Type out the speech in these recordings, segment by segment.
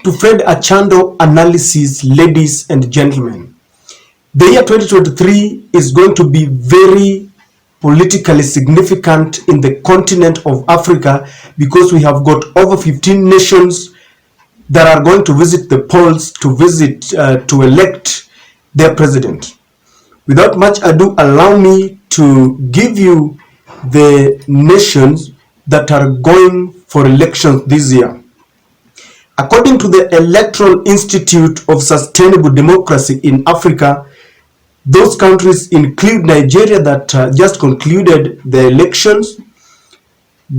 to Fred Achando analysis, ladies and gentlemen, the year 2023 is going to be very politically significant in the continent of Africa, because we have got over 15 nations that are going to visit the polls to elect their president. Without much ado, allow me to give you the nations that are going for elections this year. According to the Electoral Institute of Sustainable Democracy in Africa, those countries include Nigeria that just concluded the elections,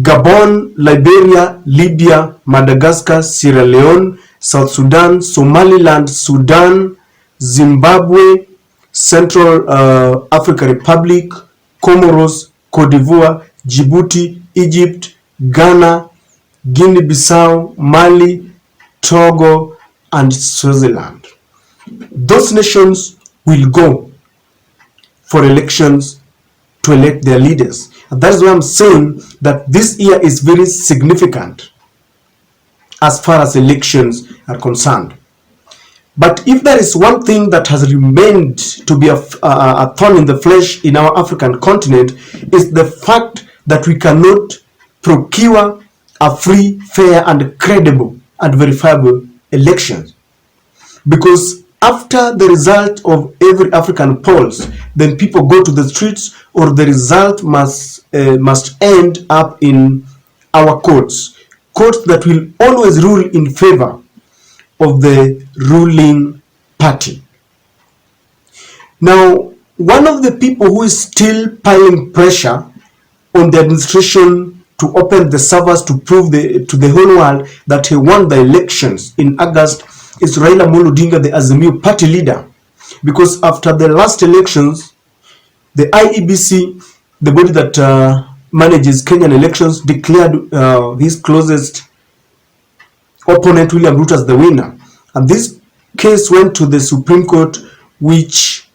Gabon, Liberia, Libya, Madagascar, Sierra Leone, South Sudan, Somaliland, Sudan, Zimbabwe, Central African Republic, Comoros, Cote d'Ivoire, Djibouti, Egypt, Ghana, Guinea-Bissau, Mali, Togo, and Swaziland. Those nations will go for elections to elect their leaders. And that is why I'm saying that this year is very significant as far as elections are concerned. But if there is one thing that has remained to be a thorn in the flesh in our African continent, is the fact that we cannot procure a free, fair, and credible and verifiable elections. Because after the result of every African polls, then people go to the streets, or the result must end up in our courts that will always rule in favor of the ruling party. Now, one of the people who is still piling pressure on the administration to open the servers to prove to the whole world that he won the elections in August is Raila Odinga, the Azimio party leader. Because after the last elections, the IEBC, the body that manages Kenyan elections, declared his closest opponent, William Ruto, as the winner. And this case went to the Supreme Court, which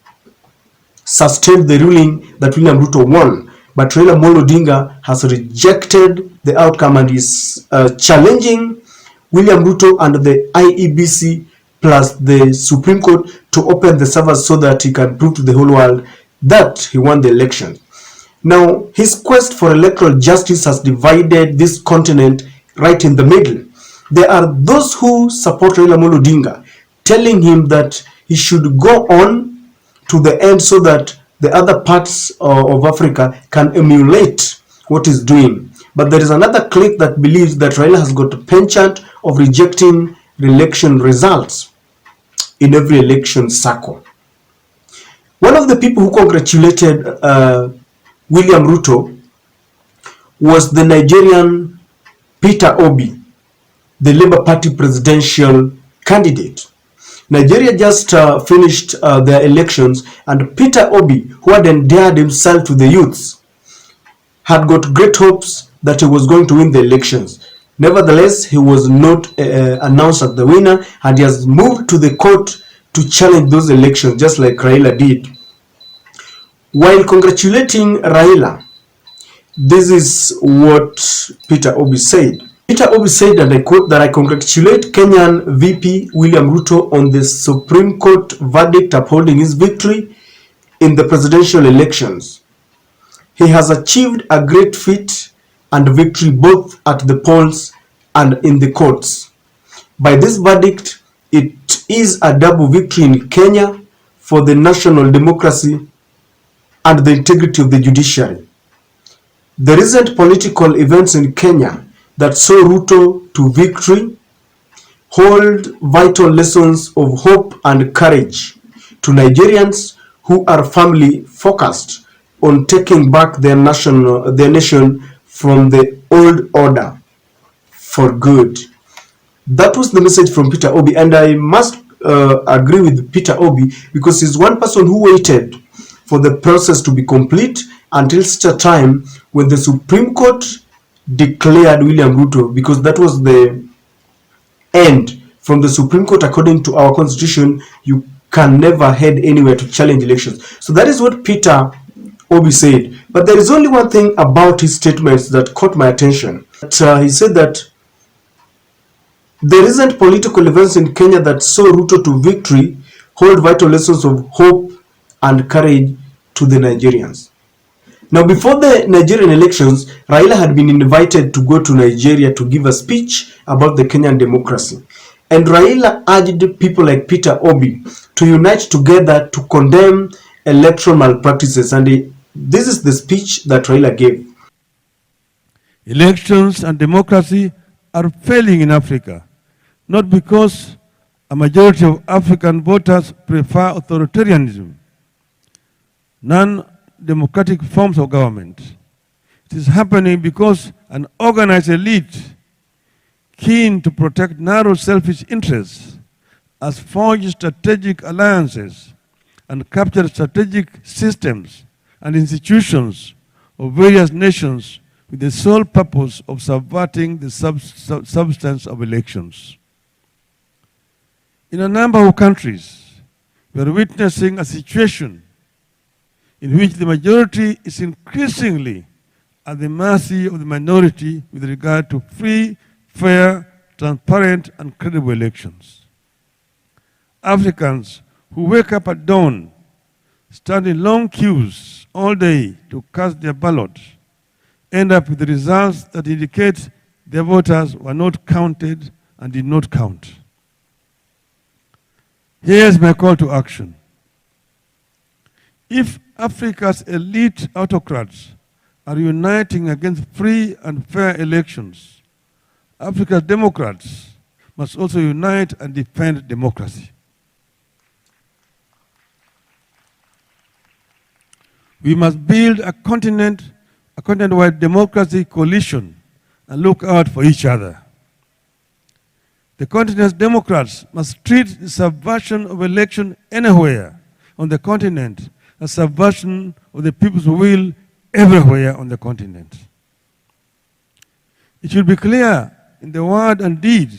sustained the ruling that William Ruto won. But Raila Odinga has rejected the outcome and is challenging William Ruto and the IEBC plus the Supreme Court to open the servers so that he can prove to the whole world that he won the election. Now, his quest for electoral justice has divided this continent right in the middle. There are those who support Raila Odinga, telling him that he should go on to the end so that the other parts of Africa can emulate what he's doing. But there is another clique that believes that Raila has got a penchant of rejecting election results in every election cycle. One of the people who congratulated William Ruto was the Nigerian Peter Obi, the Labour Party presidential candidate. Nigeria just finished their elections, and Peter Obi, who had endeared himself to the youths, had got great hopes that he was going to win the elections. Nevertheless, he was not announced as the winner, and he has moved to the court to challenge those elections, just like Raila did. While congratulating Raila, this is what Peter Obi said. Peter Obi said, and I quote, that I congratulate Kenyan VP William Ruto on the Supreme Court verdict upholding his victory in the presidential elections. He has achieved a great feat and victory both at the polls and in the courts. By this verdict, it is a double victory in Kenya for the national democracy and the integrity of the judiciary. The recent political events in Kenya that saw Ruto to victory hold vital lessons of hope and courage to Nigerians who are firmly focused on taking back their nation from the old order for good. That was the message from Peter Obi, and I must agree with Peter Obi, because he's one person who waited for the process to be complete until such a time when the Supreme Court declared William Ruto, because that was the end. From the Supreme Court, according to our constitution, you can never head anywhere to challenge elections. So that is what Peter Obi said. But there is only one thing about his statements that caught my attention. He said that The recent political events in Kenya that saw Ruto to victory hold vital lessons of hope and courage to the Nigerians. Now, before the Nigerian elections, Raila had been invited to go to Nigeria to give a speech about the Kenyan democracy. And Raila urged people like Peter Obi to unite together to condemn electoral malpractices. And this is the speech that Raila gave. Elections and democracy are failing in Africa, not because a majority of African voters prefer authoritarianism, non-democratic forms of government. It is happening because an organized elite keen to protect narrow selfish interests has forged strategic alliances and captured strategic systems and institutions of various nations with the sole purpose of subverting the substance of elections. In a number of countries, we are witnessing a situation in which the majority is increasingly at the mercy of the minority with regard to free, fair, transparent, and credible elections. Africans who wake up at dawn, stand in long queues all day to cast their ballot, end up with the results that indicate their voters were not counted and did not count. Here's my call to action. If Africa's elite autocrats are uniting against free and fair elections, Africa's democrats must also unite and defend democracy. We must build a continent-wide democracy coalition and look out for each other. The continent's democrats must treat the subversion of election anywhere on the continent as subversion of the people's will everywhere on the continent. It should be clear in the word and deed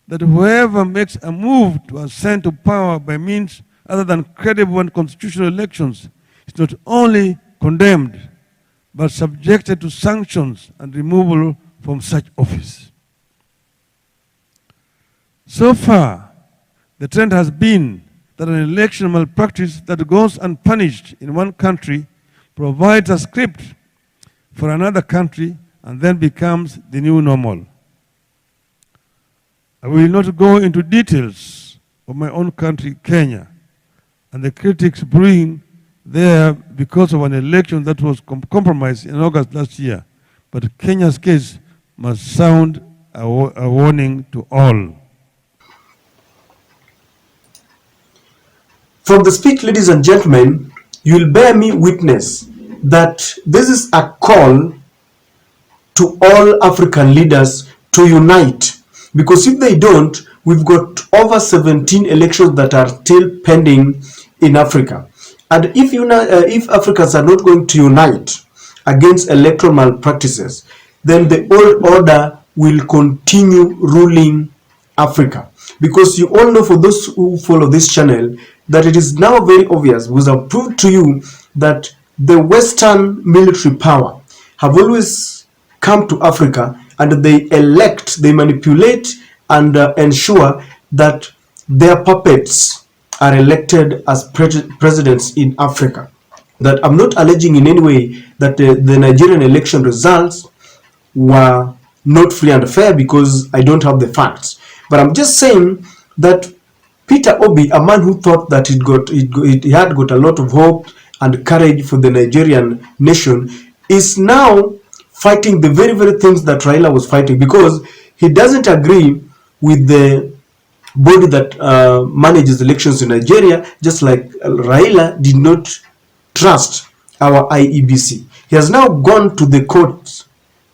that whoever makes a move to ascend to power by means other than credible and constitutional elections is not only condemned, but subjected to sanctions and removal from such office. So far, the trend has been that an election malpractice that goes unpunished in one country provides a script for another country and then becomes the new normal. I will not go into details of my own country, Kenya, and the critics brewing there because of an election that was compromised in August last year. But Kenya's case must sound a warning to all. From the speech, ladies and gentlemen, you will bear me witness that this is a call to all African leaders to unite. Because if they don't, we've got over 17 elections that are still pending in Africa. And if Africans are not going to unite against electoral malpractices, then the old order will continue ruling Africa. Because you all know, for those who follow this channel, that it is now very obvious, because I've proved to you that the Western military power have always come to Africa and they elect, they manipulate and ensure that their puppets are elected as presidents in Africa. That I'm not alleging in any way that the Nigerian election results were not free and fair, because I don't have the facts. But I'm just saying that Peter Obi, a man who thought that he had got a lot of hope and courage for the Nigerian nation, is now fighting the very, very things that Raila was fighting, because he doesn't agree with the body that manages elections in Nigeria, just like Raila did not trust our IEBC. He has now gone to the courts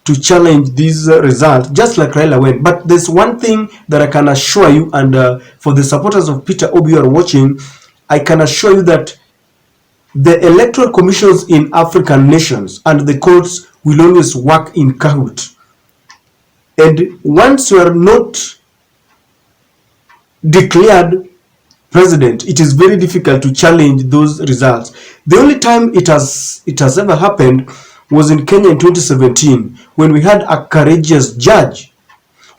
to challenge these results, just like Raila went. But there's one thing that I can assure you, and for the supporters of Peter Obi who are watching, I can assure you that the electoral commissions in African nations and the courts will always work in cahoot. And once you are not declared president, it is very difficult to challenge those results. The only time it has ever happened was in Kenya in 2017, when we had a courageous judge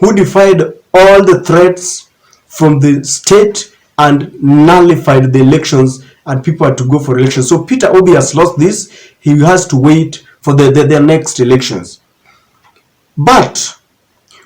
who defied all the threats from the state and nullified the elections, and people had to go for elections. So Peter Obi has lost this. He has to wait for their next elections. But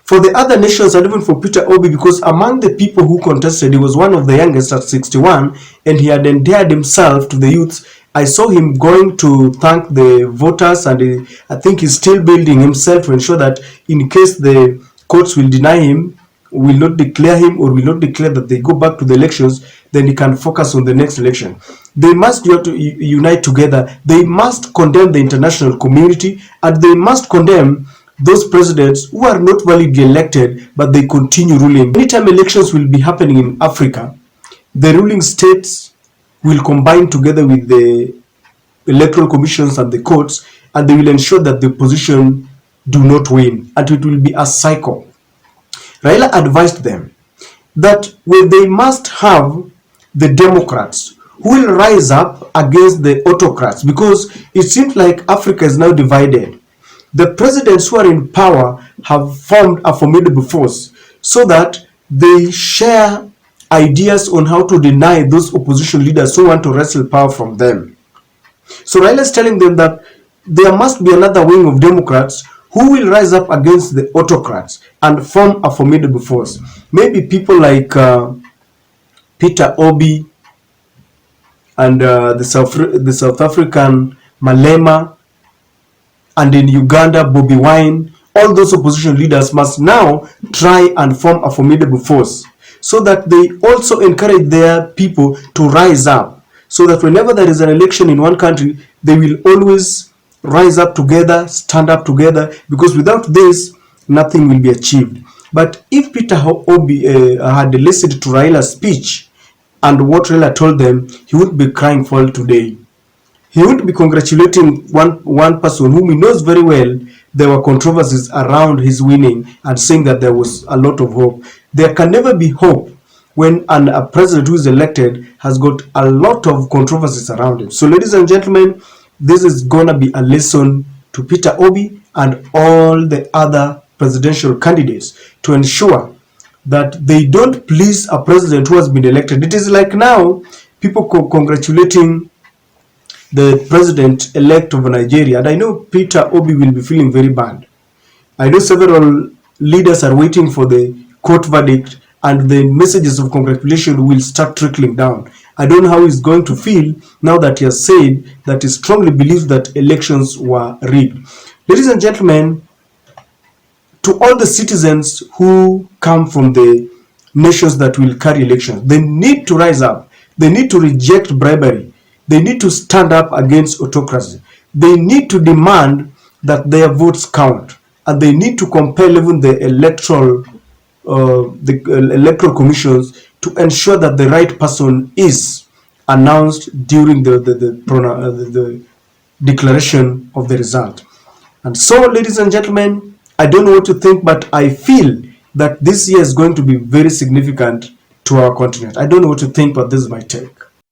for the other nations, and even for Peter Obi, because among the people who contested, he was one of the youngest at 61, and he had endeared himself to the youth. I saw him going to thank the voters, and I think he's still building himself to ensure that in case the courts will deny him, will not declare him, or will not declare that they go back to the elections, then he can focus on the next election. They must unite together. They must condemn the international community, and they must condemn those presidents who are not validly elected, but they continue ruling. Anytime elections will be happening in Africa, the ruling states will combine together with the electoral commissions and the courts, and they will ensure that the opposition do not win, and it will be a cycle. Raila advised them that they must have the Democrats who will rise up against the autocrats, because it seems like Africa is now divided. The presidents who are in power have formed a formidable force so that they share ideas on how to deny those opposition leaders who want to wrestle power from them. So Raila is telling them that there must be another wing of Democrats who will rise up against the autocrats and form a formidable force. Maybe people like Peter Obi and the South African Malema, and in Uganda, Bobi Wine. All those opposition leaders must now try and form a formidable force, so that they also encourage their people to rise up, so that whenever there is an election in one country, they will always rise up together, stand up together, because without this, nothing will be achieved. But if Peter Obi had listened to Raila's speech and what Raila told them, he would be crying foul today. He would be congratulating one person whom he knows very well there were controversies around his winning, and saying that there was a lot of hope. There can never be hope when a president who is elected has got a lot of controversies around him. So ladies and gentlemen, this is gonna be a lesson to Peter Obi and all the other presidential candidates to ensure that they don't please a president who has been elected. It is like now people congratulating the president-elect of Nigeria, and I know Peter Obi will be feeling very bad. I know several leaders are waiting for the court verdict, and the messages of congratulation will start trickling down. I don't know how he's going to feel now that he has said that he strongly believes that elections were rigged. Ladies and gentlemen, to all the citizens who come from the nations that will carry elections, they need to rise up. They need to reject bribery. They need to stand up against autocracy. They need to demand that their votes count, and they need to compel even the electoral commissions to ensure that the right person is announced during the declaration of the result. And so, ladies and gentlemen, I don't know what to think, but I feel that this year is going to be very significant to our continent. I don't know what to think, but this is my take.